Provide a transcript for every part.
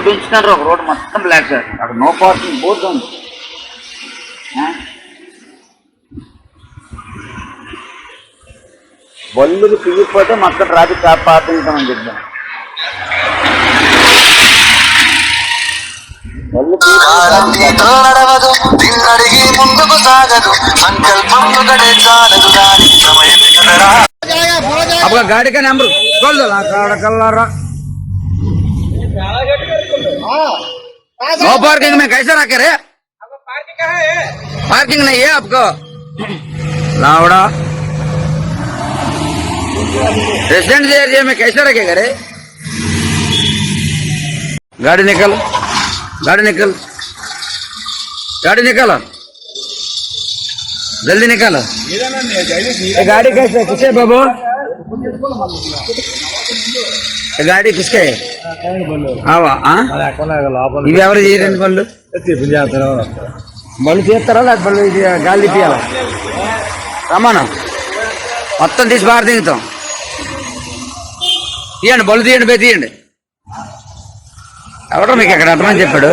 పెంచుతున్నారు ఒక రోడ్ మొత్తం బ్లాక్ చేస్తారు. అక్కడ నో పార్కింగ్ బోర్డు ఉంది. బల్లులు పిగిపోతే మొత్తం ట్రాఫిక్ కాపాడుతుంటామని చెప్తాం. आपका गाड़ी का नंबर खोल दो नो पार्किंग में कैसे रखे रे? पार्किंग नहीं है आपको लावड़ा रेसिडेंट एरिया में कैसे रखेगा रे? गाड़ी निकल गाड़ी निकल गाड़ी निकालो जल्दी निकालो. गाड़ी कैसे किसके बाबू? गाड़ी किसके है? ఇవి ఎవరు చేయరండి బళ్ళు బళ్ళు తీస్తారా లేదా బళ్ళు గాలి తీయాలా? రమ్మను మొత్తం తీసి బాగా దిగుతాం. తీయండి బళ్ళు తీయండి పోయి తీయండి. ఎవరో మీకు ఎక్కడ అర్థమని చెప్పాడు.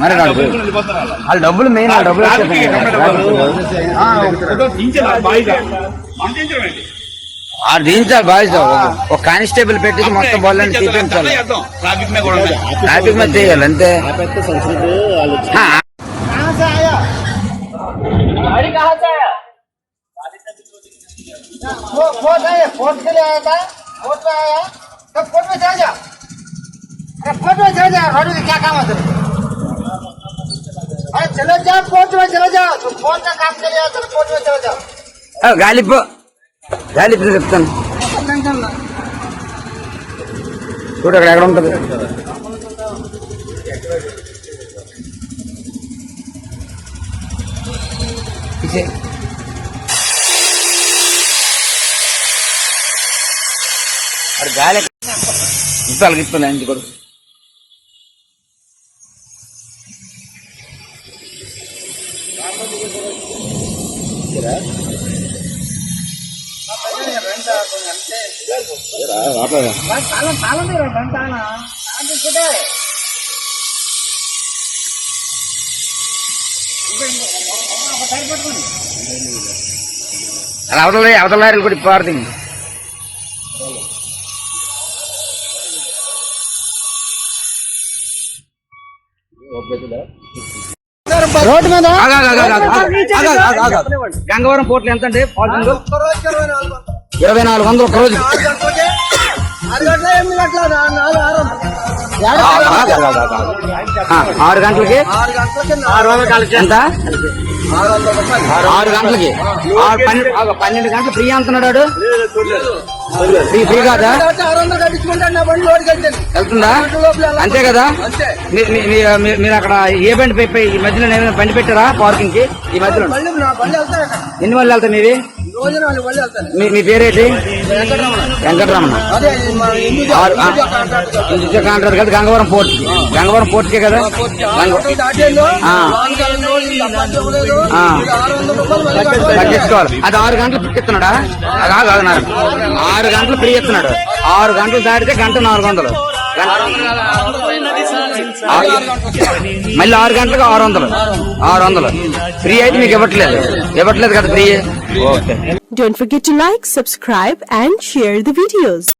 మరి వాళ్ళ డబ్బులు మెయిన్ వాళ్ళ డబ్బులు దించాలి బాయ్స్. ఒక కానిస్టేబుల్ పెట్టి మొత్తం బళ్ళని తీపించాలి. ట్రాఫిక్ మీద చేయాలి అంతే. फोर्ट के लिए आया था, फोर्ट में आया तो फोर्ट में चला जा. फोर्ट में चला जा. रोड में क्या काम है? अरे चले जाओ फोर्ट में चले जाओ. तो फोर्ट का काम के लिए आया तो फोर्ट में चले जाओ. गालिब చెప్తాను చూడు అక్కడ ఎక్కడ ఉంటుంది. अरे गाले इप्पाल इप्पाल इंటి కొడు. అవతల లారీలు కూడా పారుతుంది. రోడ్డు మీద గంగవరం పోర్టులు ఎంత అంటే 2400 ఒక రోజు. 6 గంటలకి ఎంత? 6 గంటలకి 12 గంటలు ఫ్రీ అంటున్నాడు. ఫ్రీ కాదా? వెళ్తుందా? అంతే కదా. మీరు అక్కడ ఏ బండి ఈ మధ్యలో ఏమైనా బండి పెట్టారా పార్కింగ్ కి? ఈ మధ్యలో ఎన్ని వాళ్ళు వెళ్తాయి మీవి? మీ పేరేంటి? వెంకటరమణ. కాంట్రాక్టర్ కదా గంగవరం పోర్ట్. గంగవరం పోర్ట్కే కదా. తగ్గించుకోవాలి. అది 6 గంటలు ఫ్రీ ఇస్తున్నాడా? కాదు 6 గంటలు ఫ్రీ ఇస్తున్నాడు. 6 గంటలు దాటితే గంట 400. మళ్ళీ 6 గంటలకు 600 ఫ్రీ అయితే మీకు ఇవ్వట్లేదు కదా free. Don't forget to like, subscribe and share the videos.